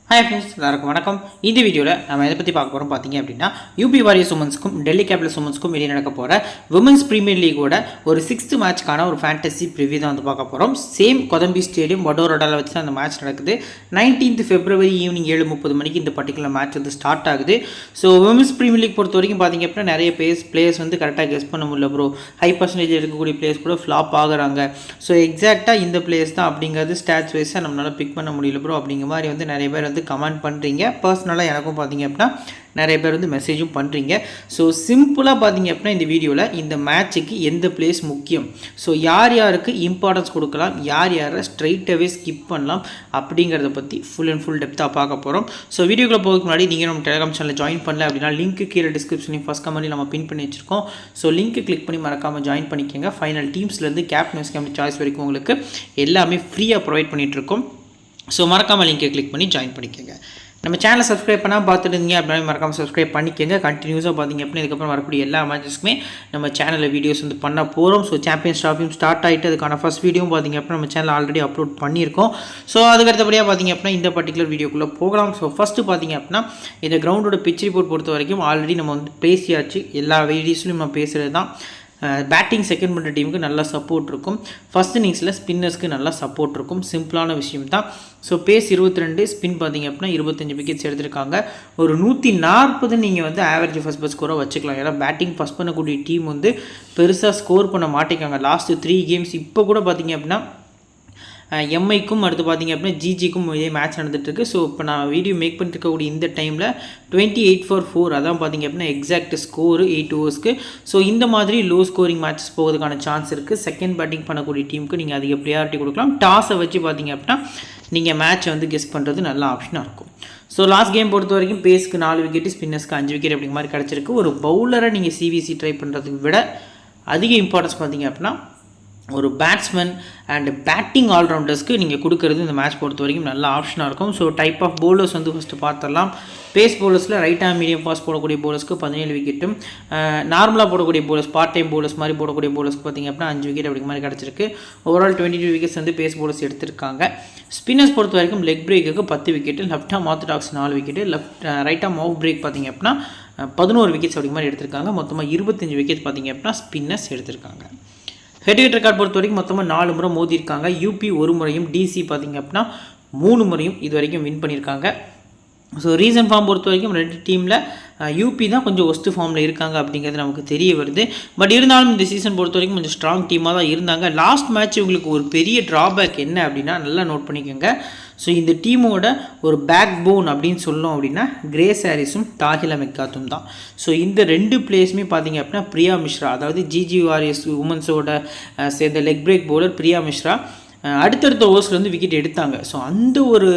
Hi friends, எல்லாருக்கும் வணக்கம். இந்த வீடியோவில் நம்ம எதை பற்றி பார்க்க போகிறோம் பார்த்தீங்க அப்படின்னா, யூபி வாரியர்ஸ் உமன்ஸ்க்கும் டெல்லி கேபிட்டல்ஸ் உமன்ஸ்க்கும் வெளியே நடக்க போகிற விமன்ஸ் பிரீமியர் லீகோட ஒரு 6th மேட்ச்க்கான ஒரு ஃபேண்டசி ப்ரிவியூ தான் வந்து பார்க்க போகிறோம். சேம் கொதம்பி ஸ்டேடியம் வடோரோடாவில் வச்சு தான் அந்த மேட்ச் நடக்குது. 19th February ஈவினிங் 7:30 மணிக்கு இந்த பர்டிகுலர் மேட்ச் வந்து ஸ்டார்ட் ஆகுது. ஸோ விமன்ஸ் பிரீமியர் லீக் பொறுத்த வரைக்கும் பார்த்தீங்க அப்படின்னா நிறைய பிளேயர்ஸ் வந்து கரெக்டாக கெஸ் பண்ண முடியல ப்ரோ. ஹை பர்சன்டேஜ் இருக்கக்கூடிய பிளேயர்ஸ் கூட ஃப்ளாப் ஆகுறாங்க. ஸோ எக்ஸாக்டாக இந்த பிளேயர்ஸ் தான் அப்படிங்கிறது ஸ்டாட்ஸ் வைஸாக நம்மளால் பிக் பண்ண முடியல ப்ரோ அப்படிங்கிற மாதிரி வந்து நிறைய பேர் வந்து கமெண்ட் பண்ணுறீங்க. பர்சனலாக எனக்கும் பார்த்தீங்க அப்படின்னா நிறைய பேர் வந்து மெசேஜும் பண்ணுறீங்க. ஸோ சிம்பிளாக பார்த்தீங்க அப்படின்னா இந்த வீடியோவில் இந்த மேட்ச்சுக்கு எந்த பிளேஸ் முக்கியம், ஸோ யார் யாருக்கு இம்பார்ட்டன்ஸ் கொடுக்கலாம், யார் யாரை ஸ்ட்ரைட்டாகவே ஸ்கிப் பண்ணலாம் அப்படிங்கிறத பற்றி ஃபுல் அண்ட் ஃபுல் டெப்த்தாக பார்க்க போகிறோம். ஸோ வீடியோக்குள்ள போகிறதுக்கு முன்னாடி நீங்கள் நம்ம டெலிகிராம் சேனலில் ஜாயின் பண்ணல அப்படின்னா லிங்க் கீழே டிஸ்கிரிப்ஷன்லையும் ஃபஸ்ட் கமெண்ட்லையும் நம்ம பின் பண்ணி வச்சிருக்கோம். ஸோ லிங்க் கிளிக் பண்ணி மறக்காமல் ஜாயின் பண்ணிக்கோங்க. ஃபைனல் டீம்ஸ்லேருந்து கேப்டன் கேப்டன் சாய்ஸ் வரைக்கும் உங்களுக்கு எல்லாமே ஃப்ரீயாக ப்ரொவைட் பண்ணிகிட்ருக்கோம். ஸோ மறக்காமல் லிங்கை கிளிக் பண்ணி ஜாயின் பண்ணிக்கோங்க. நம்ம சேனலை சப்ஸ்கிரைப் பண்ணால் பார்த்துட்டு இருந்தீங்க அப்படின்னா மறக்காமல் சப்ஸ்கிரைப் பண்ணிக்கோங்க. கண்டினியூஸாக பார்த்தீங்க அப்படின்னா இதுக்கப்புறம் வரக்கூடிய எல்லா மேட்சஸ்க்குமே நம்ம சேனலில் வீடியோஸ் வந்து பண்ண போகிறோம். ஸோ சாம்பியன்ஸ் ட்ராஃபியும் ஸ்டார்ட் ஆகிட்டு அதுக்கான ஃபஸ்ட் வீடியோவும் பார்த்தீங்க அப்படின்னா நம்ம சேனல் ஆல்ரெடி அப்லோட் பண்ணியிருக்கோம். ஸோ அதுக்கடுத்தபடியாக பார்த்தீங்க அப்படின்னா இந்த பர்டிகுலர் வீடியோக்குள்ளே போகலாம். ஸோ ஃபஸ்ட்டு பார்த்தீங்க அப்படின்னா இந்த கிரவுண்டோட பிச் ரிப்போர்ட் பொறுத்த வரைக்கும் ஆல்ரெடி நம்ம வந்து பேசியாச்சு. எல்லா வீடியோஸ்லையும் நம்ம பேசுகிறது தான். பேட்டிங் செகண்ட் பண்ணுற டீமுக்கு நல்லா சப்போர்ட் இருக்கும். ஃபஸ்ட் இன்னிங்ஸில் ஸ்பின்னர்ஸ்க்கு நல்லா சப்போர்ட் இருக்கும். சிம்பிளான விஷயம் தான். ஸோ பேஸ் 22, ஸ்பின் பார்த்தீங்க அப்படின்னா 25 விக்கெட்ஸ் எடுத்திருக்காங்க. ஒரு 140 நீங்கள் வந்து ஆவரேஜ் ஃபஸ்ட் பஸ் ஸ்கோராக வச்சுக்கலாம். ஏன்னா பேட்டிங் ஃபஸ்ட் பண்ணக்கூடிய டீம் வந்து பெருசாக ஸ்கோர் பண்ண மாட்டேங்காங்க லாஸ்ட் 3 கேம்ஸ். இப்போ கூட பார்த்தீங்க அப்படின்னா எம்ஐக்கும் அடுத்து பார்த்தீங்க அப்படின்னா ஜிஜிக்கும் இதே மேட்ச் நடந்துகிட்ருக்கு. ஸோ இப்போ நான் வீடியோ மேக் பண்ணிட்டு இருக்கக்கூடிய இந்த டைமில் 28 for 4 அதான் பார்த்தீங்க அப்படின்னா எக்ஸாக்ட் ஸ்கோரு 8 ஓவர்ஸ்க்கு. ஸோ இந்த மாதிரி லோ ஸ்கோரிங் மேட்சஸ் போகிறதுக்கான சான்ஸ் இருக்குது. செகண்ட் பேட்டிங் பண்ணக்கூடிய டீமுக்கு நீங்கள் அதிக ப்ரியாரிட்டி கொடுக்கலாம். டாஸை வச்சு பார்த்தீங்க அப்படின்னா நீங்கள் மேட்சை வந்து கெஸ் பண்ணுறது நல்ல ஆப்ஷனாக இருக்கும். ஸோ லாஸ்ட் கேம் பொறுத்த வரைக்கும் பேஸ்க்கு 4 விக்கெட்டு, ஸ்பின்னர்ஸ்க்கு 5 விக்கெட் அப்படிங்கிற மாதிரி கிடச்சிருக்கு. ஒரு பவுலரை நீங்கள் சிவிசி ட்ரை பண்ணுறதுக்கு விட அதிக இம்பார்ட்டன்ஸ் பார்த்தீங்க அப்படின்னா ஒரு பேட்ஸ்மேன் அண்ட் பேட்டிங் ஆல்ரவுண்டர்ஸ்க்கு நீங்கள் கொடுக்குறது இந்த மேட்ச் பொறுத்த வரைக்கும் நல்ல ஆப்ஷனாக இருக்கும். ஸோ டைப் ஆஃப் பவுலர்ஸ் வந்து ஃபஸ்ட்டு பார்த்துடலாம். பேஸ் பவுலர்ஸில் ரைட் ஹேண்ட் மீடியம் ஃபாஸ்ட் போடக்கூடிய பவுலர்ஸ்க்கு 17 விக்கெட்டும், நார்மலாக போடக்கூடிய பவுலர்ஸ் பார்ட் டைம் பவுலர்ஸ் மாதிரி போடக்கூடிய பவுலர்ஸ்க்கு பார்த்திங்க அப்படின்னா 5 விக்கெட் அப்படிங்கிற மாதிரி கிடச்சிருக்கு. ஓவரால் 22 விக்கெட்ஸ் வந்து பேஸ் பவுலர்ஸ் எடுத்திருக்காங்க. ஸ்பின்னர்ஸ் பொறுத்த வரைக்கும் லெக் பிரேக்குக்கு 10 wicket, left arm orthodox 4 wicket, right arm off break பார்த்திங்க அப்படின்னா 11 விக்கெட்ஸ் அப்படிங்கிற மாதிரி எடுத்திருக்காங்க. மொத்தமாக 25 விக்கெட்ஸ் பார்த்திங்க அப்படின்னா ஸ்பின்னர்ஸ் எடுத்திருக்காங்க. ஹெட் ரெக்கார்ட் பொறுத்த வரைக்கும் மொத்தமாக 4 முறை மோதிருக்காங்க. யூபி 1 முறையும், டிசி பார்த்திங்க அப்படின்னா 3 முறையும் இது வரைக்கும் வின் பண்ணியிருக்காங்க. ஸோ ரீசன்ட் ஃபார்ம் பொறுத்த வரைக்கும் 2 டீமில் யூபி தான் கொஞ்சம் ஒஸ்ட் ஃபார்மில் இருக்காங்க அப்படிங்கிறது நமக்கு தெரிய வருது. பட் இருந்தாலும் இந்த சீசன் பொறுத்த வரைக்கும் கொஞ்சம் ஸ்ட்ராங் டீமாக தான் இருந்தாங்க. லாஸ்ட் மேட்ச் உங்களுக்கு ஒரு பெரிய ட்ராபேக் என்ன அப்படின்னா நல்லா நோட் பண்ணிக்கோங்க. ஸோ இந்த டீமோட ஒரு பேக் போன் அப்படின்னு சொல்லணும் அப்படின்னா கிரேஸ் ஹாரிஸும் தாஹிலா மெக்காத்தும் தான். ஸோ இந்த 2 பிளேஸுமே பார்த்தீங்க அப்படின்னா பிரியா மிஸ்ரா, அதாவது ஜிஜி வாரியர்ஸ் உமன்ஸோட சேர்ந்த leg break bowler Priya Mishra அடுத்தடுத்த ஓவர்ஸ்லேருந்து விக்கெட் எடுத்தாங்க. ஸோ அந்த ஒரு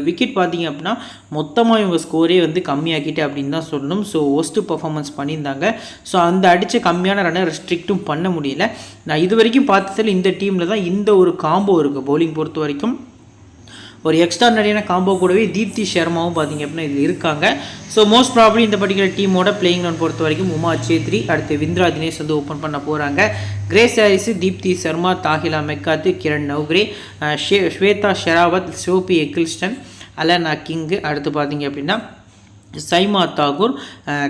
விக்கெட் பார்த்திங்க அப்படின்னா மொத்தமாக இவங்க ஸ்கோரே வந்து கம்மியாக்கிட்டு அப்படின்னு தான் சொல்லணும். ஸோ ஒஸ்ட்டு பர்ஃபார்மன்ஸ் பண்ணியிருந்தாங்க. ஸோ அந்த அடித்த கம்மியான ரன்னை ரெஸ்ட்ரிக்ட்டும் பண்ண முடியல. நான் இது வரைக்கும் பார்த்ததில் இந்த டீமில் தான் இந்த ஒரு காம்போ இருக்குது. பவுலிங் பொறுத்த வரைக்கும் ஒரு எக்ஸ்ட்ரானரியான காம்போ கூடவே தீப்தி சர்மாவும் பார்த்திங்க அப்படின்னா இதில் இருக்காங்க. ஸோ மோஸ்ட் ப்ராபப்லி இந்த பர்டிகுலர் டீமோட பிளேயிங் ரன் பொறுத்த வரைக்கும் உமா சேத்ரி, அடுத்து விந்திரா தினேஷ் வந்து ஓப்பன் பண்ண போகிறாங்க. கிரேஸ் ஹாரிஸ், தீப்தி சர்மா, தாஹிலா மெக்காத்து, கிரண் நவ்கிரே, ஸ்வேதா ஷெராவத், சோபி எக்கில்ஸ்டன், அலனா கிங்கு, அடுத்து பார்த்திங்க அப்படின்னா சைமா தாகூர்,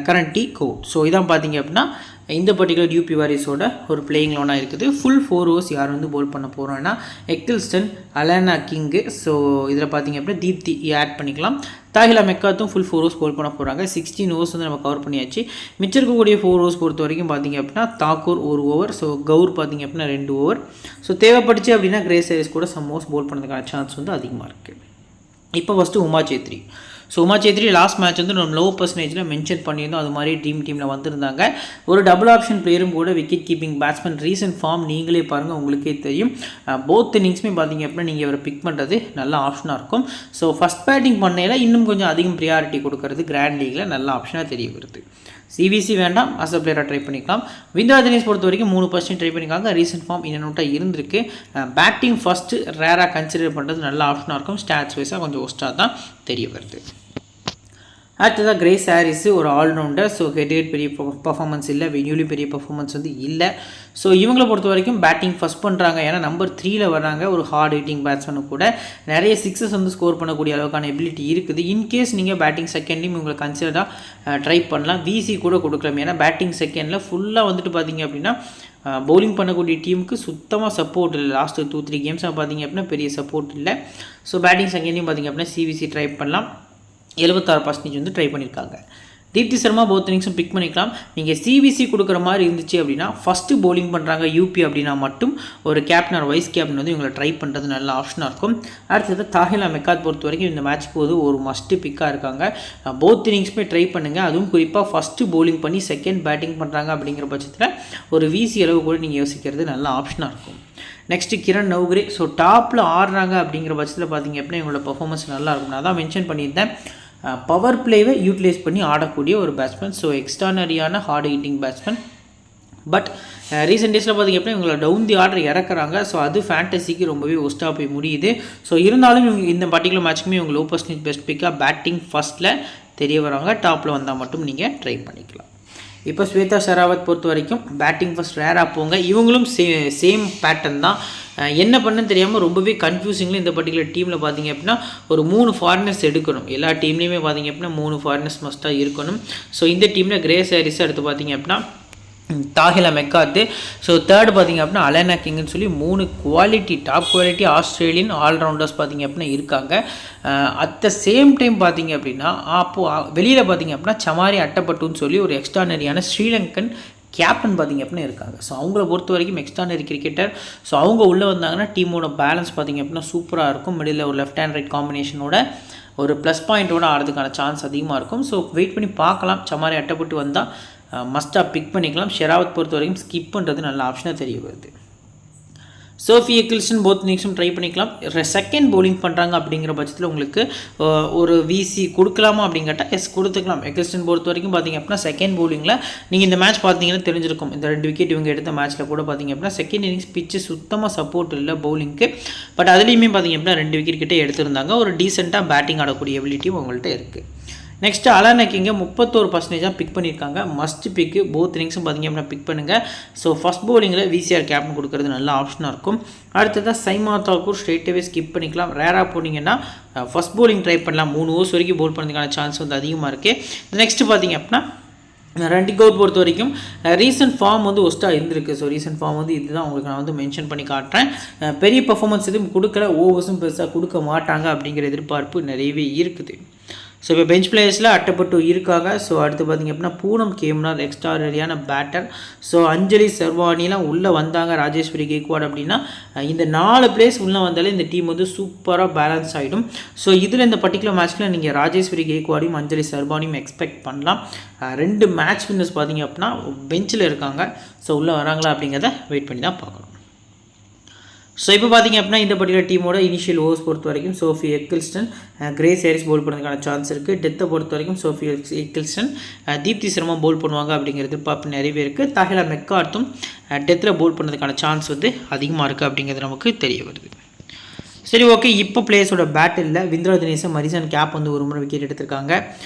கரண்டி கவுட். ஸோ இதான் பார்த்திங்க அப்படின்னா இந்த பர்டிகுலர் யூபி வாரியர்ஸோட ஒரு பிளேயிங் லோனாக இருக்குது. ஃபுல் 4 ஓவர்ஸ் யார் வந்து போல் பண்ண போகிறோன்னா எக்கில்ஸ்டன், அலனா கிங்கு. ஸோ இதில் பார்த்திங்க அப்படின்னா தீப்தி ஆட் பண்ணிக்கலாம். தாஹிலா மெக்காத்தும் ஃபுல் 4 ஓவர்ஸ் போல் பண்ண போகிறாங்க. 16 ஓவர்ஸ் வந்து நம்ம கவர் பண்ணியாச்சு. மிச்சம் இருக்கக்கூடிய 4 ஓவர்ஸ் பொறுத்த வரைக்கும் பார்த்திங்க அப்படின்னா தாக்கூர் 1 ஓவர், ஸோ கவுர் பார்த்திங்க அப்படின்னா 2 ஓவர். ஸோ தேவைப்படுச்சு அப்படின்னா கிரேஸ் ஹாரிஸ் கூட சம் ஓவர்ஸ் போல் பண்ணுறதுக்கான சான்ஸ் வந்து அதிகமாக இருக்குது. இப்போ first Uma Chhetri. So Uma Chhetri last match வந்து நம்ம லோ பர்சன்டேஜில் மென்ஷன் பண்ணியிருந்தோம். அது மாதிரி டீமில் வந்திருந்தாங்க. ஒரு டபுள் ஆப்ஷன் பிளேயரும் கூட, wicket keeping batsman. Recent form நீங்களே பாருங்கள், உங்களுக்கே தெரியும். போத் இன்னிங்ஸுமே பார்த்திங்க அப்படின்னா நீங்கள் இவரை பிக் பண்ணுறது நல்ல ஆப்ஷனாக இருக்கும். ஸோ ஃபஸ்ட் பேட்டிங் பண்ணையில் இன்னும் கொஞ்சம் அதிகம் ப்ரியாரிட்டி கொடுக்கறது கிராண்ட் லீகில் நல்ல ஆப்ஷனாக தெரிய வருது. சிவிசி வேண்டாம், அஸ் அ பிளேயராக ட்ரை பண்ணிக்கலாம். விந்திரா தினேஷ் பொறுத்த வரைக்கும் 3% ட்ரை பண்ணியிருக்காங்க. ரீசன்ட் ஃபார்ம் இன்னொட்டாக இருந்திருக்கு. பேட்டிங் ஃபஸ்ட்டு ரேராக கன்சிடர் பண்ணுறது நல்ல ஆப்ஷனாக இருக்கும். ஸ்டாட்ஸ் வைஸாக கொஞ்சம் ஒஸ்ட்டாக தான் தெரிய வருது. அடுத்ததாக கிரேஸ் ஹாரிஸ் ஒரு ஆல்ரவுண்டர். ஸோ ஹெட் பெரிய பர்ஃபார்மன்ஸ் இல்லை, வென்யூலையும் பெரிய பர்ஃபார்மன்ஸ் வந்து இல்லை. ஸோ இவங்களை பொறுத்த வரைக்கும் பேட்டிங் ஃபஸ்ட் பண்ணுறாங்க, ஏன்னா நம்பர் 3ல் வர்றாங்க. ஒரு ஹார்ட் ஹிட்டிங் பேட்ஸ்மேனு கூட நிறைய சிக்ஸஸ் வந்து ஸ்கோர் பண்ணக்கூடிய அளவுக்கான எபிலிட்டி இருக்குது. இன்கேஸ் நீங்கள் பேட்டிங் செகண்ட்லையும் இவங்களை கன்சிடராக ட்ரை பண்ணலாம். விசி கூட கொடுக்கலாம், ஏன்னா பேட்டிங் செகண்டில் ஃபுல்லாக வந்துட்டு பார்த்தீங்க அப்படின்னா பவுலிங் பண்ணக்கூடிய டீமுக்கு சுத்தமாக சப்போர்ட் இல்லை. லாஸ்ட்டு 2-3 கேம்ஸாக பார்த்தீங்க அப்படின்னா பெரிய சப்போர்ட் இல்லை. ஸோ பேட்டிங் செகண்ட்லையும் பார்த்தீங்க அப்படின்னா சிவிசி ட்ரை பண்ணலாம். 76% வந்து ட்ரை பண்ணியிருக்காங்க. தீப்தி சர்மா போத் இன்னிங்ஸும் பிக் பண்ணிக்கலாம். நீங்கள் சிவிசி கொடுக்குற மாதிரி இருந்துச்சு அப்படின்னா ஃபஸ்ட்டு பவுலிங் பண்ணுறாங்க யூபி அப்படின்னா மட்டும் ஒரு கேப்டன் ஒரு வைஸ் கேப்டன் வந்து இவங்களை ட்ரை பண்ணுறது நல்ல ஆப்ஷனாக இருக்கும். அடுத்தது தாஹிலா மெக்காத் பொறுத்த வரைக்கும் இந்த மேட்ச்க்கு போது ஒரு மஸ்ட்டு பிக்காக இருக்காங்க. போத் இன்னிங்ஸுமே ட்ரை பண்ணுங்கள். அதுவும் குறிப்பாக ஃபஸ்ட்டு பவுலிங் பண்ணி செகண்ட் பேட்டிங் பண்ணுறாங்க அப்படிங்கிற பட்சத்தில் ஒரு விசி அளவு கூட நீங்கள் யோசிக்கிறது நல்ல ஆப்ஷனாக இருக்கும். நெக்ஸ்ட்டு கிரண் நௌகரே. ஸோ டாப்பில் ஆடுறாங்க அப்படிங்கிற பட்சத்தில் பார்த்தீங்க அப்படின்னா இவங்களோட பர்ஃபார்மன்ஸ் நல்லா இருக்கும். நான் தான் மென்ஷன் பண்ணியிருந்தேன், பவர் பிளேவை யூட்டிலைஸ் பண்ணி ஆடக்கூடிய ஒரு பேட்ஸ்மேன். ஸோ எக்ஸ்ட்ரானரியான hard hitting batsman. But recent டேஸில் பார்த்திங்க அப்படின்னா இவங்களை டவுன் தி ஆர்டர் இறக்குறாங்க. ஸோ அது ஃபேண்டசிக்கு ரொம்பவே ஒஸ்ட்டாக போய் முடியுது. ஸோ இருந்தாலும் இவங்க இந்த பர்டிகுலர் மேட்ச்க்குமே இவங்க லோ பர்சன்டேஜ் பெஸ்ட் பிக்காக பேட்டிங் ஃபஸ்ட்டில் தெரிய வராங்க. டாப்பில் வந்தால் மட்டும் நீங்கள் ட்ரை பண்ணிக்கலாம். இப்போ ஸ்வேதா ஷெராவத் பொறுத்த வரைக்கும் பேட்டிங் ஃபஸ்ட் ரேராக போங்க. இவங்களும் சேம் பேட்டர்ன் தான். என்ன பண்ணுன்னு தெரியாமல் ரொம்பவே கன்ஃபியூசிங்கில் இந்த பர்டிகுலர் டீமில் பார்த்தீங்க அப்படின்னா ஒரு 3 ஃபாரினர்ஸ் எடுக்கணும். எல்லா டீம்லேயுமே பார்த்தீங்க அப்படின்னா 3 ஃபாரினர்ஸ் மஸ்ட்டாக இருக்கணும். ஸோ இந்த டீமில் கிரேஸ் ஹாரிஸ் அடுத்து பார்த்தீங்க அப்படின்னா தாஹிலா மெக்காத்து. ஸோ தேர்டு பார்த்திங்க அப்படின்னா அலனா கிங்னு சொல்லி 3 quality top quality Australian all-rounders பார்த்திங்க அப்படின்னா இருக்காங்க. அட் த சேம் டைம் பார்த்திங்க அப்படின்னா அப்போது வெளியில் பார்த்திங்க அப்படின்னா சமாரி அட்டப்பட்டுன்னு சொல்லி ஒரு எக்ஸ்ட்ரானரியான ஸ்ரீலங்கன் கேப்டன் பார்த்திங்க அப்படின்னா இருக்காங்க. ஸோ அவங்கள பொறுத்த வரைக்கும் எக்ஸ்ட்ரானரி கிரிக்கெட்டர். ஸோ அவங்க உள்ளே வந்தாங்கன்னா டீமோட பேலன்ஸ் பார்த்திங்க அப்படின்னா சூப்பராக இருக்கும். மிடில் ஒரு லெஃப்ட் ஹேண்ட் ரைட் காம்பினேஷனோட ஒரு ப்ளஸ் பாயிண்ட்டோட ஆடுறதுக்கான சான்ஸ் அதிகமாக இருக்கும். ஸோ வெயிட் பண்ணி பார்க்கலாம். சமாரி அட்டப்பட்டு வந்தால் மஸ்ட்டாக பிக் பண்ணிக்கலாம். ஷெராவத் பொறுத்த வரைக்கும் ஸ்கிப் பண்ணுறது நல்ல ஆப்ஷனாக தெரிய வருது. சோஃபி எக்கில்ஸ்டன் போத் இன்னிங்ஸும் ட்ரை பண்ணிக்கலாம். செகண்ட் பவுலிங் பண்ணுறாங்க அப்படிங்கிற பட்சத்தில் உங்களுக்கு ஒரு விசி கொடுக்கலாமா அப்படின்னு கேட்டால் எஸ் கொடுத்துக்கலாம். எக்கில்ஸ்டன் பொறுத்த வரைக்கும் பார்த்திங்க அப்படின்னா செகண்ட் பவுலிங்கில் நீங்கள் இந்த மேட்ச் பார்த்தீங்கன்னா தெரிஞ்சிருக்கும். இந்த 2 விக்கெட் இவங்க எடுத்த மேட்ச்சில் கூட பார்த்திங்க அப்படின்னா செகண்ட் இன்னிங்ஸ் பிச்சு சுத்தமாக சப்போர்ட் இல்லை பவுலிங்க்கு. பட் அதுலேயுமே பார்த்திங்க அப்படின்னா 2 விக்கெட் கிட்டே எடுத்திருந்தாங்க. ஒரு டீசெண்டாக பேட்டிங் ஆடக்கூடிய எபிலிட்டியும் உங்கள்கிட்ட இருக்குது. நெக்ஸ்ட்டு அலனா கிங்கை 31% பிக் பண்ணியிருக்காங்க. மஸ்ட் பிக்கு போத் இன்னிங்ஸும் பார்த்திங்க அப்படின்னா பிக் பண்ணுங்கள். ஸோ ஃபஸ்ட் பவுலிங்கில் விசிஆர் கேப்டன் கொடுக்குறது நல்ல ஆப்ஷனாக இருக்கும். அடுத்ததாக சைமா தாக்கூர் ஸ்ட்ரெயிட்டாகவே ஸ்கிப் பண்ணிக்கலாம். ரேராக போனீங்கன்னா ஃபஸ்ட் பவுலிங் ட்ரை பண்ணலாம். 3 ஓவர்ஸ் வரைக்கும் பவுல் பண்ணுறதுக்கான சான்ஸ் வந்து அதிகமாக இருக்குது. நெக்ஸ்ட்டு பார்த்திங்க அப்படின்னா ரண்டி கவுட் பொறுத்த வரைக்கும் ரீசன்ட் ஃபார்ம் வந்து ஒஸ்ட்டாக இருந்திருக்கு. ஸோ ரீசன்ட் ஃபார்ம் வந்து இதுதான் உங்களுக்கு நான் வந்து மென்ஷன் பண்ணி காட்டுறேன். பெரிய பர்ஃபார்மன்ஸ் எதுவும் கொடுக்கல, ஓவர்ஸும் பெருசாக கொடுக்க மாட்டாங்க அப்படிங்கிற எதிர்பார்ப்பு நிறையவே இருக்குது. ஸோ இப்போ பெஞ்ச் பிளேயர்ஸில் அட்டப்பட்டு இருக்காங்க. ஸோ அடுத்து பார்த்திங்க அப்படின்னா பூனம் கேம்னார் எக்ஸ்ட்ராடரியான பேட்டர். ஸோ அஞ்சலி சர்வானிலாம் உள்ளே வந்தாங்க. ராஜேஸ்வரி கேக்வாட் அப்படின்னா இந்த 4 பிளேஸ் உள்ளே வந்தாலே இந்த டீம் வந்து சூப்பராக பேலன்ஸ் ஆகிடும். ஸோ இதில் இந்த பர்டிகுலர் மேட்ச்சில் நீங்கள் ராஜேஸ்வரி கேக்வாடையும் அஞ்சலி சர்வானியும் எக்ஸ்பெக்ட் பண்ணலாம். 2 மேட்ச் வின்னர்ஸ் பார்த்திங்க அப்படின்னா பெஞ்சில் இருக்காங்க. ஸோ உள்ளே வராங்களா அப்படிங்கிறத வெயிட் பண்ணி தான் பார்க்கணும். ஸோ இப்போ பார்த்திங்க அப்படின்னா இந்த பர்டிகுலர் டீமோட இனிஷியல் ஓவர்ஸ் பொறுத்த வரைக்கும் Sophie Ecclestone Grace Harris bowl பண்ணுறதுக்கான சான்ஸ் இருக்குது. டெத்தை பொறுத்த வரைக்கும் Sophie Ecclestone Deepti Sharma bowl பண்ணுவாங்க அப்படிங்கிறது எதிர்பார்ப்பு நிறையவே இருக்குது. தாஹிலா மெக்கார்த்தும் டெத்தில் பவுல் பண்ணுறதுக்கான சான்ஸ் வந்து அதிகமாக இருக்குது அப்படிங்கிறது நமக்கு தெரிய வருது. சரி, ஓகே. இப்போ பிளேயர்ஸோட பேட்டில் விந்திரா தினேசன் மரிசன் கேப் வந்து 1 முறை விக்கெட் எடுத்திருக்காங்க.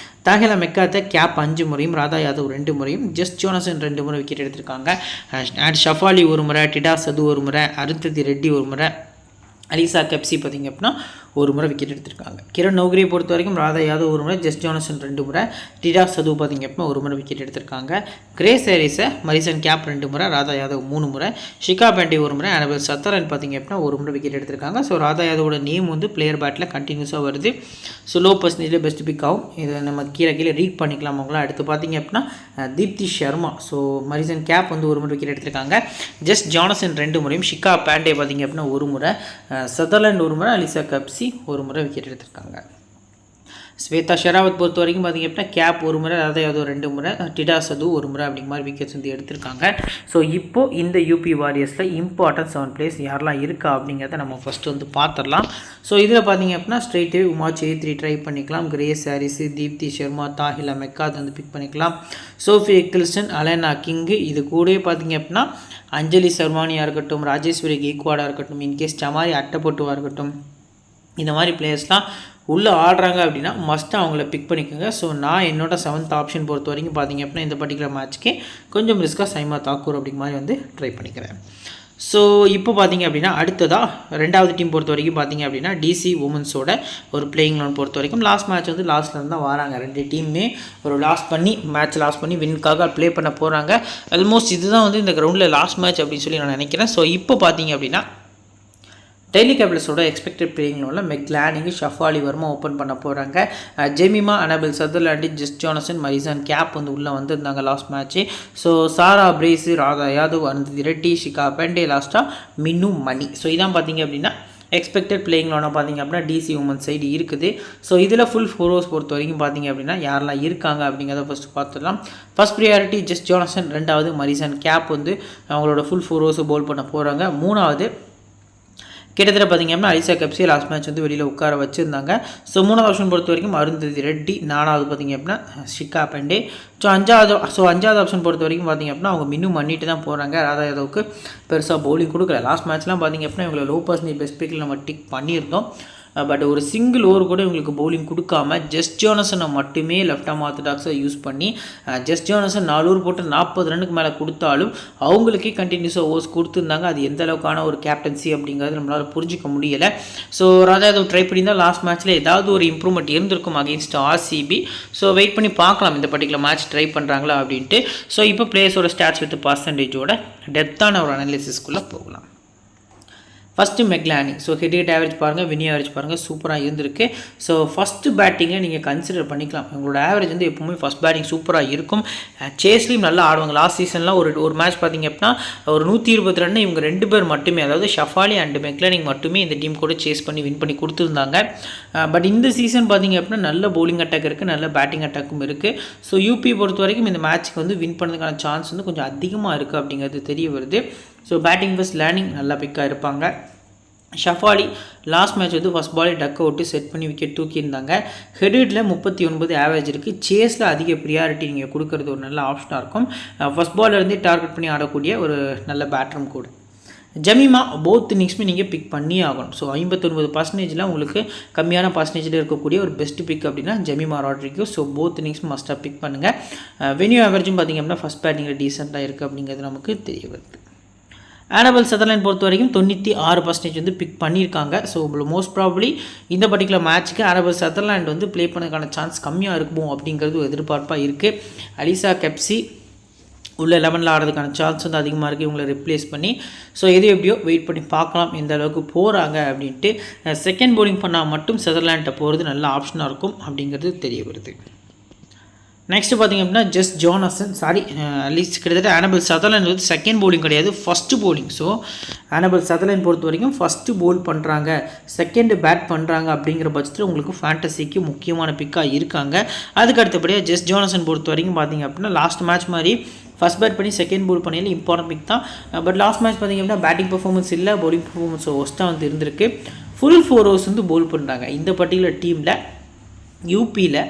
தாஹிலா மெக்காத்தை கேப் 5 முறையும், ராதா யாதவ் 2 முறையும், ஜஸ்ட் ஜோனசன் 2 முறை விக்கெட் எடுத்திருக்காங்க. அண்ட் ஷஃபாலி 1 முறை, டிடா சது 1 முறை, அருந்ததி ரெட்டி 1 முறை, அலிசா கெப்சி பார்த்திங்க அப்படின்னா 1 முறை விக்கெட் எடுத்திருக்காங்க. கிரண் நௌகரியை பொறுத்த வரைக்கும் ராதா யாதவ் 1 முறை, ஜஸ்ட் ஜோனசன் 2 முறை, டிடா சது பார்த்திங்க அப்படின்னா 1 முறை விக்கெட் எடுத்திருக்காங்க. கிரேஸ் ஹாரிஸை மரிசன் கேப் 2 முறை, ராதா யாதவ் 3 முறை, ஷிகா பேண்டே 1 முறை, அனபல் சத்தரன் பார்த்திங்க அப்படின்னா 1 முறை விக்கெட் எடுத்திருக்காங்க. ஸோ ராதா யாதவோட நேம் வந்து பிளேயர் பேட்டில் கண்டினியூஸாக வருது. ஸோ லோ பர்சன்டேஜில் பெஸ்ட் பிக் ஆகும். இதை நம்ம கீழே ரீட் பண்ணிக்கலாம் அவங்களா. அடுத்து பார்த்திங்க அப்படின்னா Deepti Sharma. So Marizanne gap வந்து 1 முறை விக்கெட் எடுத்திருக்காங்க. ஜஸ்ட் ஜானசன் 2 முறையும், ஷிகா பேண்டே பார்த்திங்க அப்படின்னா 1 முறை, சதர்லாண்ட் 1 முறை, அலிசா கப்சி 1 முறை விக்கெட் எடுத்திருக்காங்க. ஸ்வேதா ஷெராவத் பொறுத்த வரைக்கும் பார்த்திங்க அப்படின்னா கேப் 1 முறை, ராதா யாதவ் 2 முறை, டிடா சது 1 முறை அப்படிங்க மாதிரி விக்கெட்ஸ் வந்து எடுத்திருக்காங்க. ஸோ இப்போது இந்த யூபி வாரியர்ஸில் இம்பார்ட்டன்ட் 7 பிளேஸ் யாரெல்லாம் இருக்கா அப்படிங்கிறத நம்ம ஃபஸ்ட்டு வந்து பார்த்துடலாம். ஸோ இதில் பார்த்திங்க அப்படின்னா ஸ்ட்ரெயிட்டே உமாச் A3 ட்ரை பண்ணிக்கலாம். கிரேஸ் ஹாரிஸ், தீப்தி சர்மா, தாஹிலா மெக்காத் வந்து பிக் பண்ணிக்கலாம். சோஃபி எக்கில்ஸ்டன், அலனா கிங்கு, இது கூட பார்த்திங்க அப்படின்னா அஞ்சலி சர்வானியாக இருக்கட்டும், ராஜேஸ்வரி கேக்வாடாக இருக்கட்டும், இன்கேஸ் சமாரி அட்டப்பட்டுவாக இருக்கட்டும், இந்த மாதிரி பிளேயர்ஸ்லாம் உள்ளே ஆடுறாங்க அப்படின்னா மஸ்ட்டு அவங்கள பிக் பண்ணிக்கோங்க. ஸோ நான் என்னோட 7th ஆப்ஷன் பொறுத்த வரைக்கும் பார்த்தீங்க அப்படின்னா இந்த பர்டிகுலர் மேட்ச்க்கே கொஞ்சம் ரிஸ்க்காக சைமா தாக்கூர் அப்படிங்கிற மாதிரி வந்து ட்ரை பண்ணிக்கிறேன். ஸோ இப்போ பார்த்தீங்க அப்படின்னா அடுத்ததாக 2வது டீம் பொறுத்த வரைக்கும் பார்த்தீங்க அப்படின்னா டிசி உமன்ஸோட ஒரு பிளேயிங் லோன் பொறுத்த வரைக்கும் லாஸ்ட் மேட்ச் வந்து லாஸ்ட்லேருந்து தான் வராங்க. 2 டீமுமே ஒரு மேட்ச் லாஸ் பண்ணி வின்னுக்காக ப்ளே பண்ண போகிறாங்க. ஆல்மோஸ்ட் இதுதான் வந்து இந்த கிரவுண்டில் லாஸ்ட் மேட்ச் அப்படின்னு சொல்லி நான் நினைக்கிறேன். ஸோ இப்போ பார்த்தீங்க அப்படின்னா டெல்லி கேபிட்டல்ஸோட எக்ஸ்பெக்டட் பிளேயிங் லோனில் மெக்லானிங், ஷஃபாலி வர்மா ஓப்பன் பண்ண போகிறாங்க. Jemimah, Annabel Sutherland, Jess Jonassen, Marizanne Kapp வந்து உள்ளே வந்திருந்தாங்க last match. So Sarah Bryce, Radha Yadav, Ananthi Reddy, Shikha Pandey, லாஸ்ட்டாக மின்னு மணி. ஸோ இதான் பார்த்தீங்க அப்படின்னா எக்ஸ்பெக்டட் பிளேயிங் லோனாக பார்த்தீங்க அப்படின்னா டிசி உமன் சைடு இருக்குது. ஸோ இதில் ஃபுல் 4 ஓவர்ஸ் பொறுத்த வரைக்கும் பார்த்தீங்க அப்படின்னா யாரெல்லாம் இருக்காங்க அப்படிங்கிறத ஃபஸ்ட்டு பார்த்துடலாம். ஃபஸ்ட் ப்ரியாரிட்டி ஜெஸ் ஜானசன், 2வது மரிசான் கேப் வந்து அவங்களோட ஃபுல் 4 ஓவர்ஸ் பவுல் பண்ண போகிறாங்க. 3வது கிட்டத்தட்ட பார்த்திங்க அப்படின்னா அலிசா கப்ஸி லாஸ்ட் மேட்ச் வந்து வெளியில் உட்கார வச்சுருந்தாங்க. ஸோ 3வது ஆப்ஷன் பொறுத்த வரைக்கும் அருந்ததி ரெட்டி, 4வது பார்த்திங்க அப்படின்னா ஷிகா பெண்டே. ஸோ 5வது ஆப்ஷன் பொறுத்த வரைக்கும் பார்த்திங்க அப்படின்னா அவங்க மின்னும் பண்ணிட்டு தான் போகிறாங்க. ராதா யாதவுக்கு பெருசாக பவுலிங் கொடுக்கல. லாஸ்ட் மேட்ச்லாம் பார்த்திங்க அப்படின்னா இவங்களை லோ பர்சன்டேஜ் பெஸ்ட் பிக்கில் நம்ம டிக் பண்ணியிருந்தோம். பட் ஒரு சிங்கிள் ஓவர் கூட இவங்களுக்கு பவுலிங் கொடுக்காம ஜெஸ் ஜானசனை மட்டுமே லெஃப்ட் ஆர்ம் ஆர்த்தடாக்ஸை யூஸ் பண்ணி ஜெஸ் ஜானசன் 4 ஓவர் போட்டு 40 ரன்னுக்கு மேலே கொடுத்தாலும் அவங்களுக்கே கண்டினியூஸாக ஓவர்ஸ் கொடுத்துருந்தாங்க. அது எந்த அளவுக்கான ஒரு கேப்டன்சி அப்படிங்கிறது நம்மளால் புரிஞ்சிக்க முடியலை. ஸோ ராதா யாதவ் ட்ரை பண்ணியிருந்தால் லாஸ்ட் மேட்ச்சில் ஏதாவது ஒரு இம்ப்ரூவ்மெண்ட் இருந்திருக்கும் அகெயின்ஸ்ட் ஆர்சிபி. ஸோ வெயிட் பண்ணி பார்க்கலாம் இந்த பர்டிகுலர் மேட்ச் ட்ரை பண்ணுறாங்களா அப்படின்ட்டு. ஸோ இப்போ பிளேயர்ஸோட ஸ்டாட்ஸ் வித் பர்சன்டேஜோட டெப்த்தான ஒரு அனாலிசிஸ்க்குள்ளே போகலாம். ஃபஸ்ட்டு மெக்லானி. ஸோ ஹெட் ஆவரேஜ் பாருங்கள், வின் ஆவரேஜ் பாருங்கள், சூப்பராக இருந்திருக்கு. ஸோ ஃபஸ்ட்டு பேட்டிங்கை நீங்கள் கன்சிடர் பண்ணிக்கலாம். உங்களோட ஆவரேஜ் வந்து எப்போவுமே ஃபஸ்ட் பேட்டிங் சூப்பராக இருக்கும். சேஸ்லையும் நல்லா ஆடுவாங்க. லாஸ்ட் சீசன்லாம் ஒரு மேட்ச் பார்த்திங்க அப்படின்னா ஒரு 120 ரன் இவங்க 2 பேர் மட்டுமே, அதாவது ஷஃபாலி அண்ட் மெக்லானிங் மட்டுமே இந்த டீம் கூட சேஸ் பண்ணி வின் பண்ணி கொடுத்துருந்தாங்க. பட் இந்த சீசன் பார்த்திங்க அப்படின்னா நல்ல பவுலிங் அட்டாக் இருக்குது, நல்ல பேட்டிங் அட்டாக்கும் இருக்குது. ஸோ யூபி பொறுத்த வரைக்கும் இந்த மேட்ச்சுக்கு வந்து வின் பண்ணுறதுக்கான சான்ஸ் வந்து கொஞ்சம் அதிகமாக இருக்குது அப்படிங்கிறது தெரிய வருது. ஸோ பேட்டிங் ஃபர்ஸ்ட் லேர்னிங் நல்லா பிக்காக இருப்பாங்க. ஷஃபாலி லாஸ்ட் மேட்ச் வந்து ஃபஸ்ட் பாலே டக் அவுட்டு செட் பண்ணி விக்கெட் தூக்கியிருந்தாங்க. ஹெடில் 39 ஆவரேஜ் இருக்குது. சேஸில் அதிக ப்ரியாரிட்டி நீங்கள் கொடுக்கறது ஒரு நல்ல ஆப்ஷனாக இருக்கும். ஃபஸ்ட் பால்லேருந்தே டார்கெட் பண்ணி ஆடக்கூடிய ஒரு நல்ல பேட்டரும் கூட. ஜமீமா போத் இன்னிங்ஸுமே நீங்கள் பிக் பண்ணி ஆகணும். ஸோ 59% உங்களுக்கு கம்மியான பர்சன்டேஜில் இருக்கக்கூடிய ஒரு பெஸ்ட் பிக் அப்படின்னா Jemimah Rodrigues. So both innings மஸ்ட்டாக பிக் பண்ணுங்கள். வென்யூ ஆவரேஜும் பார்த்திங்க அப்படின்னா ஃபஸ்ட் பேட்டிங்கில் டீசெண்டாக இருக்குது அப்படிங்கிறது நமக்கு தெரிய வருது. அனபெல் சதர்லாண்ட் பொறுத்த வரைக்கும் 96% வந்து பிக் பண்ணியிருக்காங்க. ஸோ மோஸ்ட் ப்ராபப்ளி இந்த பர்டிகுலர் மேட்ச்சுக்கு அனபெல் சதர்லாண்ட் வந்து ப்ளே பண்ணதுக்கான சான்ஸ் கம்மியாக இருக்குமோ அப்படிங்கிறது ஒரு எதிர்பார்ப்பாக இருக்குது. அலிசா கப்ஸி உள்ள 11ல் ஆடுறதுக்கான சான்ஸ் வந்து அதிகமாக இருக்குது இவங்களை ரிப்ளேஸ் பண்ணி. ஸோ எது எப்படியோ வெயிட் பண்ணி பார்க்கலாம் எந்த அளவுக்கு போகிறாங்க அப்படின்ட்டு. செகண்ட் பவுலிங் பண்ணால் மட்டும் சதர்லாண்ட்டை போகிறது நல்ல ஆப்ஷனாக இருக்கும் அப்படிங்கிறது தெரிய வருது. நெக்ஸ்ட்டு பார்த்திங்க அப்படின்னா ஜெஸ் ஜானசன் அட்லீஸ்ட் கிட்டத்தட்ட அனபெல் சதர்லாண்ட் வந்து செகண்ட் பவுலிங் கிடையாது, first bowling. So Annabel Sutherland பொறுத்த வரைக்கும் ஃபஸ்ட்டு பவுல் பண்ணுறாங்க, செகண்டு பேட் பண்ணுறாங்க அப்படிங்கிற பட்சத்தில் உங்களுக்கு ஃபேண்டசிக்கு முக்கியமான பிக்காக இருக்காங்க. அதுக்கு அடுத்தபடியாக ஜெஸ் ஜானசன் பொறுத்த வரைக்கும் பார்த்திங்க அப்படின்னா லாஸ்ட் மேட்ச் மாதிரி ஃபஸ்ட் பேட் பண்ணி செகண்ட் பவுல் பண்ணியில் இம்பார்ட்டன்ட் பிக் தான். பட் லாஸ்ட் மேட்ச் பார்த்திங்க அப்படின்னா பேட்டிங் பர்ஃபார்மன்ஸ் இல்லை, பவுலிங் பர்ஃபார்மன்ஸ் ஒஸ்ட்டாக வந்து இருந்திருக்கு. ஃபுல் 4 ஓவர்ஸ் வந்து பவுல் பண்ணுறாங்க இந்த பர்டிகுலர் டீமில். யூபியில்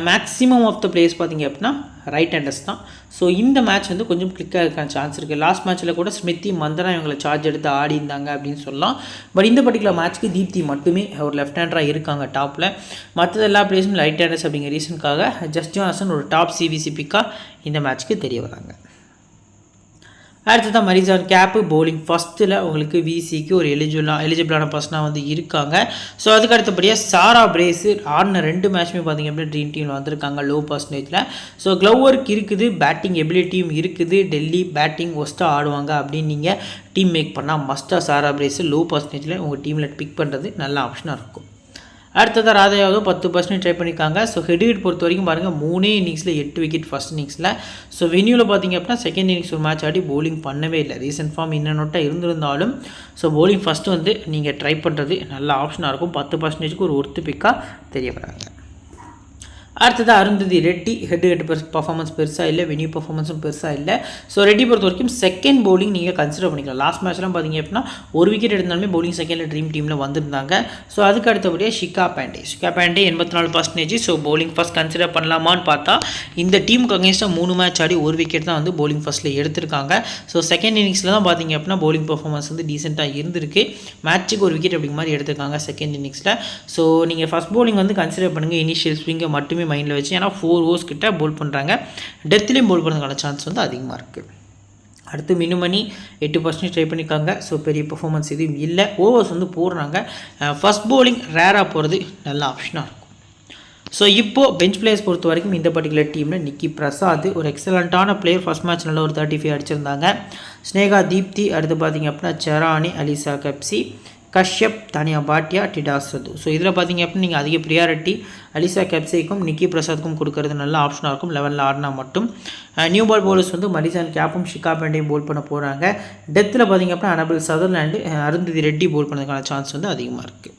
மேக்ஸிமம் ஆஃப் த பிளேயர்ஸ் பார்த்திங்க அப்படின்னா ரைட் ஹேண்டர்ஸ் தான். ஸோ இந்த மேட்ச் வந்து கொஞ்சம் கிளிக்காக இருக்கான சான்ஸ் இருக்குது. லாஸ்ட் மேட்ச்சில் கூட ஸ்மிருதி மந்தனா இவங்களை சார்ஜ் எடுத்து ஆடி இருந்தாங்க அப்படின்னு சொல்லலாம். பட் இந்த பர்டிகுலர் மேட்ச்க்கு தீப்தி மட்டுமே ஒரு லெஃப்ட் ஹேண்டராக இருக்காங்க டாப்பில். மற்ற எல்லா பிளேயர்ஸும் ரைட் ஹேண்டர்ஸ் அப்படிங்கிற ரீசனுக்காக ஜெஸ் ஜானசன் ஒரு டாப் சிவிசி பிக்காக இந்த மேட்ச்க்கு தெரிய வராங்க. அடுத்ததான் மரிசான் கேப்பு பவுலிங் ஃபஸ்ட்டில் உங்களுக்கு விசிக்கு ஒரு எலிஜிபிளான பர்சனாக வந்து இருக்காங்க. ஸோ அதுக்கு அடுத்தபடியாக சாரா பிரேஸு ஆடின 2 மேட்ச்மே பார்த்திங்க அப்படின்னா ட்ரீம் டீமில் வந்திருக்காங்க லோ பர்சன்டேஜில். ஸோ க்ளவ் ஒர்க் இருக்குது, பேட்டிங் எபிலிட்டியும் இருக்குது. டெல்லி பேட்டிங் ஒஸ்ட்டாக ஆடுவாங்க அப்படின்னு நீங்கள் டீம் மேக் பண்ணால் மஸ்ட்டாக சாரா பிரேஸு லோ பர்சன்டேஜில் உங்கள் டீமில் பிக் பண்ணுறது நல்ல ஆப்ஷனாக இருக்கும். அடுத்ததாக ராதா யாதவ் 10% ட்ரை பண்ணியிருக்காங்க. ஸோ ஹெட் பொறுத்த வரைக்கும் பாருங்கள் 3 இன்னிங்ஸில் 8 விக்கெட் ஃபஸ்ட் இன்னிங்ஸில். ஸோ வென்யூவில் பார்த்திங்க அப்படின்னா செகண்ட் இன்னிங்ஸ் ஒரு மேட்ச் ஆடி பவுலிங் பண்ணவே இல்லை. ரீசன்ட் ஃபார்ம் இன்னொட்டாக இருந்திருந்தாலும் ஸோ பவுலிங் ஃபஸ்ட்டு வந்து நீங்கள் ட்ரை பண்ணுறது நல்ல ஆப்ஷனாக இருக்கும். 10%க்கு ஒரு ஒர்த்து பிக்காக தெரிய வராங்க. அடுத்தது அருந்ததி ரெட்டி ஹெட் பர்ஃபார்மன்ஸ் பெருசாக இல்லை, வெனியூ பர்ஃபார்மன்ஸும் பெருசாக இல்லை. ஸோ ரெட்டி பொறுத்த வரைக்கும் செகண்ட் பவுலிங் நீங்கள் கன்சிடர் பண்ணிக்கலாம். லாஸ்ட் மேட்ச்லாம் பார்த்தீங்க அப்படின்னா ஒரு விக்கெட் எடுத்தாலுமே பவுலிங் செகண்டில் ட்ரீம் டீமில் வந்திருந்தாங்க. ஸோ அதுக்கு அடுத்தபடியாக Shikha Pandey 84%. So bowling first consider பண்ணலாமான்னு பார்த்தா இந்த டீமுக்கு அகேன்ஸ்டாக 3 மேட்ச் ஆடி ஒரு விக்கெட் தான் வந்து பவுலிங் ஃபர்ஸ்ட்டில் எடுத்திருக்காங்க. ஸோ செகண்ட் இன்னிங்ஸில் தான் பார்த்தீங்க அப்படின்னா பவுலிங் பர்ஃபார்மன்ஸ் வந்து டீசெண்டாக இருந்திருக்கு. மேட்ச்சுக்கு ஒரு விக்கெட் அப்படிங்க மாதிரி எடுத்திருக்காங்க செகண்ட் இன்னிங்ஸில். ஸோ நீங்கள் ஃபஸ்ட் பவுலிங் வந்து கன்சிடர் பண்ணுங்கள், இனிஷியல் ஸ்விங்கை மட்டுமே மைண்டில் வச்சு. ஏன்னா 4 ஓவர்ஸ் கிட்ட போல் பண்ணுறாங்க, டெத்லேயும் போல் பண்ணுறதுக்கான சான்ஸ் வந்து அதிகமாக இருக்குது. அடுத்து மினுமணி 8% ட்ரை பண்ணியிருக்காங்க. ஸோ பெரிய பர்ஃபார்மன்ஸ் எதுவும் இல்லை, ஓவர்ஸ் வந்து போடுறாங்க. ஃபஸ்ட் பவுலிங் ரேராக போகிறது நல்ல ஆப்ஷனாக இருக்கும். ஸோ இப்போது பெஞ்ச் பிளேயர்ஸ் பொறுத்த வரைக்கும் இந்த பர்டிகுலர் டீமில் நிக்கி பிரசாத் ஒரு எக்ஸலண்ட்டான பிளேயர். ஃபஸ்ட் மேட்ச் நல்ல ஒரு 35 அடிச்சிருந்தாங்க. ஸ்னேகா தீப்தி, அடுத்து பார்த்திங்க அப்படின்னா சரானி, அலிசா கப்சி, கஷ்யப், தானியா பாட்டியா, டிடாஸ் சது. ஸோ இதில் பார்த்தீங்க அப்படின்னா நீங்கள் அதிக ப்ரியாரிட்டி அலிசா கப்சிக்கும் நிக்கி பிரசாத்துக்கும் கொடுக்கறது நல்ல ஆப்ஷனாக இருக்கும். 11ல் ஆடினா மட்டும். நியூ பால் பவுலர்ஸ் வந்து மரிசான் கேப்பும் ஷிகா பாண்டேயும் போல் பண்ண போகிறாங்க. டெத்தில் பார்த்தீங்க அப்படின்னா அனபிள் சதர்லாண்டு, அருந்ததி ரெட்டி போல் பண்ணுறதுக்கான சான்ஸ் வந்து அதிகமாக இருக்குது.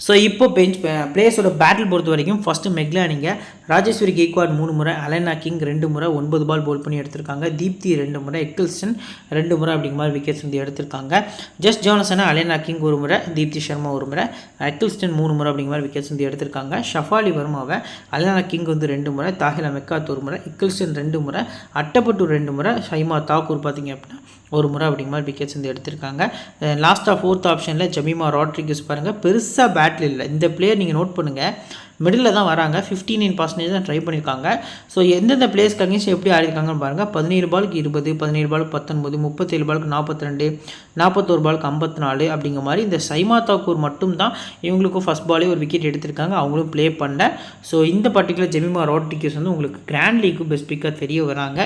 ஸோ இப்போ பெஞ்ச் பிளேயர்ஸோட பேட்டில் பொறுத்த வரைக்கும் ஃபஸ்ட்டு மெக்லானிங்க ராஜேஸ்வரி கெய்க்வாட் 3 முறை, அலனா கிங் 2 முறை 9 பால் போல் பண்ணி எடுத்திருக்காங்க. தீப்தி 2 முறை, எக்கில்ஸ்டன் 2 முறை அப்படிங்கிற மாதிரி விக்கெட்ஸ் வந்து எடுத்திருக்காங்க. ஜஸ்ட் ஜானசனை அலனா கிங் 1 முறை, தீப்தி சர்மா 1 முறை, எக்கில்ஸ்டன் 3 முறை அப்படிங்கிற மாதிரி விக்கெட்ஸ் வந்து எடுத்திருக்காங்க. ஷஃபாலி வர்மாவை அலனா கிங் வந்து 2 முறை, தாஹிலா மெக்காத் 1 முறை, எக்கில்ஸ்டன் 2 முறை, அட்டப்பட்டு 2 முறை, ஷைமா தாக்கூர் பார்த்திங்க அப்படின்னா 1 முறை அப்படிங்கிற மாதிரி விக்கெட்ஸ் வந்து எடுத்திருக்காங்க. லாஸ்ட்டாக 4th ஆப்ஷனில் ஜமீமா ராட்ரிகஸ் பாருங்கள், பெருசாக பேட்டில் இல்லை. இந்த பிளேயர் நீங்கள் நோட் பண்ணுங்கள், மிடில் தான் வராங்க. 59% தான் ட்ரை பண்ணியிருக்காங்க. ஸோ எந்தெந்த பிளேயர்ஸ்க்கு அகேன்ஸ்ட் எப்படி ஆடிருக்காங்கன்னு பாருங்கள். 17 பாலுக்கு 20, 17 பாலுக்கு 19, 37 பாலுக்கு 42, 41 பாலுக்கு 54 அப்படிங்கிற மாதிரி. இந்த சைமா தாக்கூர் மட்டும் தான் இவங்களுக்கும் ஃபஸ்ட் பாலே ஒரு விக்கெட் எடுத்திருக்காங்க, அவங்களும் ப்ளே பண்ணல. ஸோ இந்த பர்டிகுலர் ஜெமிமா ராட்ரிகஸ் வந்து உங்களுக்கு கிராண்ட் லீக்கு பெஸ்ட் பிக்காக தெரிய வராங்க.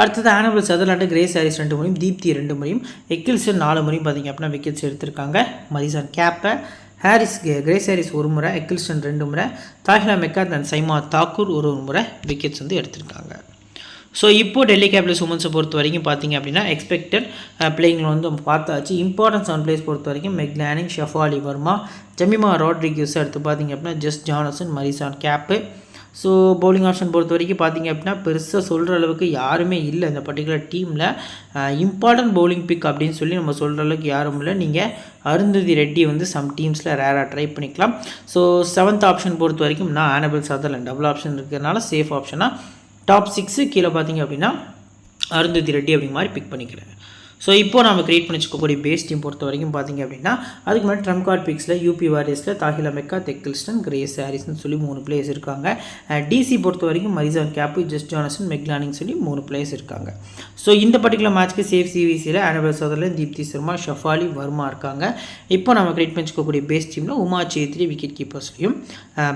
அடுத்தது ஆனபிள் சதர்லாண்டு கிரேஸ் ஹாரிஸ் 2 முறையும், தீப்தி 2 முறையும், எக்கில்சன் 4 முறையும் பார்த்திங்க அப்படின்னா விக்கெட்ஸ் எடுத்திருக்காங்க. மரிசான் கேப்பை கிரேஸ் ஹாரிஸ் 1 முறை, எக்கில்சன் 2 முறை, தாஹிலா மெக்காத் அண்ட் சைமா தாக்கூர் 1 முறை விக்கெட்ஸ் வந்து எடுத்திருக்காங்க. ஸோ இப்போது டெல்லி கேபிட்டல்ஸ் உமன்ஸை பொறுத்த வரைக்கும் பார்த்திங்க அப்படின்னா எக்ஸ்பெக்டட் பிளேயிங்கில் வந்து பார்த்தாச்சு. இம்பார்ட்டன்ஸ் ஆன் பிளேஸ் பொறுத்த வரைக்கும் மெக்லானிங், ஷஃபாலி வர்மா, ஜமீமா ராட்ரிகஸ், அடுத்து பார்த்திங்க அப்படின்னா Jess Jonassen, Marizanne Kapp. So bowling option பொறுத்த வரைக்கும் பார்த்திங்க அப்படின்னா பெருசாக சொல்கிற அளவுக்கு யாருமே இல்லை இந்த பர்டிகுலர் டீமில். இம்பார்ட்டன்ட் பவுலிங் பிக் அப்படின்னு சொல்லி நம்ம சொல்கிற அளவுக்கு யாரும் இல்லை. நீங்கள் அருந்ததி ரெட்டி வந்து சம் டீம்ஸில் ரேராக ட்ரை பண்ணிக்கலாம். ஸோ 7th ஆப்ஷன் பொறுத்த வரைக்கும் நான் ஆனபிள் சதர்லாண்ட் டபுள் ஆப்ஷன் இருக்கிறதுனால சேஃப் ஆப்ஷனாக டாப் 6 கீழே பார்த்திங்க அப்படின்னா அருந்ததி ரெட்டி அப்படிங்கிற மாதிரி பிக் பண்ணிக்கிறேன். ஸோ இப்போ நம்ம கிரியேட் பண்ணி வச்சுக்கக்கூடிய பேஸ் டீம் பொறுத்த வரைக்கும் பார்த்திங்க அப்படின்னா அதுக்கு முன்னாடி ட்ரம்ப் கார்ட் பிக்ஸில் யூபி வாரியர்ஸில் தாஹிலா மெக்காத், எக்கில்ஸ்டன், கிரேஸ் ஹாரிஸ்னு சொல்லி 3 பிளேயர்ஸ் இருக்காங்க. டிசி பொறுத்த வரைக்கும் Marizanne Kapp, Jess Jonassen, Meg Lanning சொல்லி 3 பிளேயர்ஸ் இருக்காங்க. ஸோ இந்த பர்டிகுலர் மேட்ச்க்கு சேஃப் சிவிசியில் ஆனபிள் சதர்லாண்ட், தீப்தி சர்மா, ஷஃபாலி வர்மா இருக்காங்க. இப்போ நம்ம கிரியேட் பண்ணி வச்சுக்கக்கூடிய பேஸ் டீமில் உமா சேத்ரி விக்கெட் கீப்பர்ஸ்லையும்,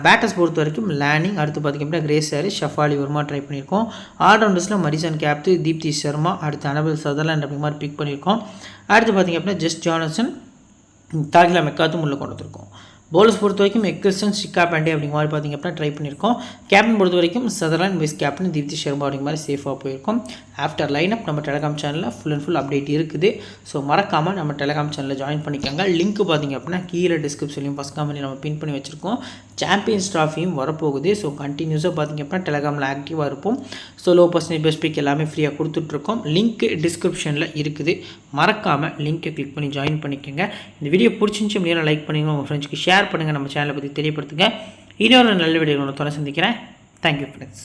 பேட்டர்ஸ் பொறுத்த வரைக்கும் லேனிங், அடுத்து பார்த்திங்க அப்படின்னா Grace Harris, Shafali Verma try பண்ணியிருக்கோம். ஆல்ரவுண்டர்ஸில் மரிசான் கேப்து, தீப்தி சர்மா, அடுத்து ஆனபிள் சதர்லாண்ட் அப்படிங்கிற மாதிரி பிக் பண்ணியிருக்கோம். அடுத்து பார்த்திங்க அப்படின்னா ஜஸ்ட் ஜானசன், தாஹிலா மெக்காத்தும் உள்ளே கொண்டு வந்திருக்கோம். பவுலர்ஸ் பொறுத்த வரைக்கும் எக்கில்சன், ஷிகா பாண்டே அப்படிங்கிற மாதிரி பார்த்திங்க அப்படின்னா ட்ரை பண்ணியிருக்கோம். கேப்டன் பொறுத்த வரைக்கும் Sutherland, vice captain Deepti Sharma அப்படிங்கிற மாதிரி சேஃபாக போயிருக்கோம். ஆஃப்டர் லைனப் நம்ம டெலிகிராம் சேனலில் ஃபுல் அண்ட் ஃபுல் அப்டேட் இருக்குது. ஸோ மறக்காமல் நம்ம டெலிகிராம் சேனலில் ஜாயின் பண்ணிக்கோங்க. லிங்க் பார்த்திங்க அப்படின்னா கீழே டிஸ்கிரிப்ஷன்லையும் ஃபஸ்ட் கமெண்ட்லையும் நம்ம பின் பண்ணி வச்சுருக்கோம். சாம்பியன்ஸ் ட்ராஃபியும் வரப்போகுது. ஸோ கண்டினியூஸாக பார்த்திங்க அப்படின்னா டெலிகிராமில் ஆக்டிவாக இருப்போம். So low percentage best pick எல்லாமே ஃப்ரீயாக கொடுத்துட்ருக்கோம். லிங்க் டிஸ்கிரிப்ஷனில் இருக்குது, மறக்காமல் லிங்க்கை கிளிக் பண்ணி ஜாயின் பண்ணிக்கோங்க. இந்த வீடியோ பிடிச்சிருந்துச்சு அப்படின்னா லைக் பண்ணுங்கள், உங்கள் ஃப்ரெண்ட்ஸ்க்கு ஷேர் பண்ணுங்கள், நம்ம சேனலை பற்றி தெரியப்படுத்துங்க. இன்னொரு நல்ல வீடியோவில் தொடர்ந்து சந்திக்கிறேன். Thank you friends.